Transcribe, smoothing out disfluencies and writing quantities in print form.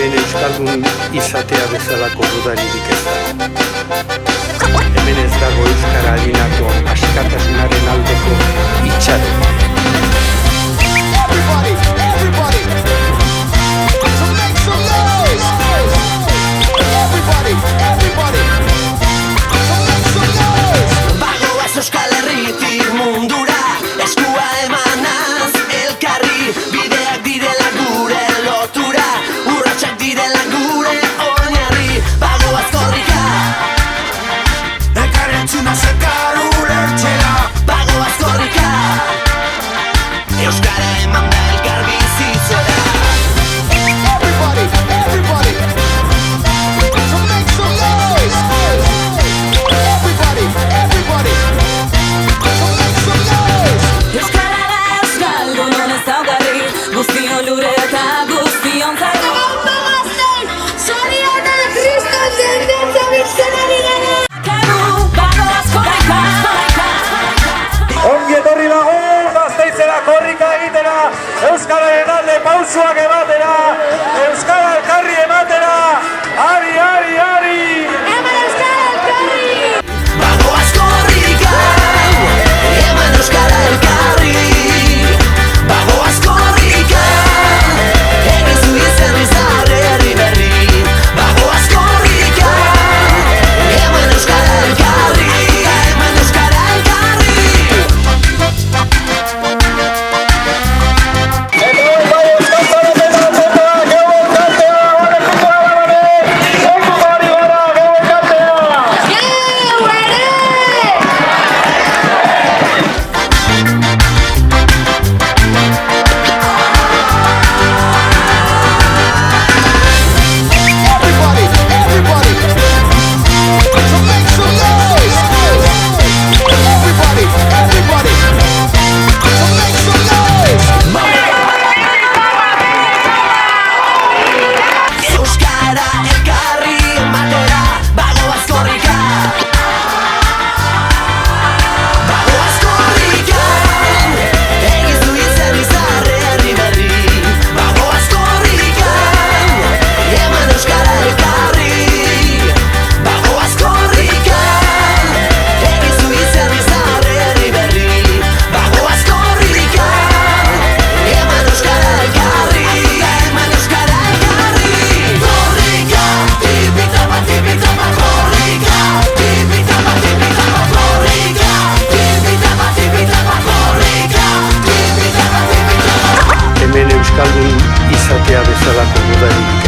Hemen euskaldun izatea bezalako dudaririk ez dago. Hemen ez dago euskara adinako askatasunaren aldeko itxaron. Everybody, so make some noise. Everybody, so make some noise. Bagoaz Euskal Herritik mundura, eskua emanaz elkarri, bideak direla gure lotura, urratsak direla gure oinarri. Bagoaz korrika, elkarrentzuna zerkar ulertzera. Bagoaz korrika, euskara eman da elkar bizitzera. Everybody, so make some noise. Everybody, so make some noise. Euskara da euskaldunon ezaugarri, guztion lure eta guztion zaigu. Zorionak kriston tendentza biltzen ari gara. Bagoaz korrika. Ongi etorri lagun, Gasteizera korrika egitera, euskararen alde pausuak ematera, euskara elkarri ematera, ari! Hemen euskara elkarri! Bagoaz korrika, eman euskara elkarri. Bagoaz korrika, egin zu izan izarre herri berri. Bagoaz korrika, eman euskara elkarri. Eman euskara elkarri. Everybody, so make some noise. Everybody, so make some noise. Euskara elkarri ematera, bagoaz korrika. Bagoaz korrika, egin zu izan izarre herri berri. Bagoaz korrika, eman euskara elkarri. Bagoaz korrika, egin zu izan izarre herri berri. Bagoaz korrika, eman euskara elkarri. Eman euskara elkarri. Korrika, tipitama, korrika. Tipitama, korrika. Tipitama, korrika. Tipitama. Hemen euskaldun izatea bezalako dudaririk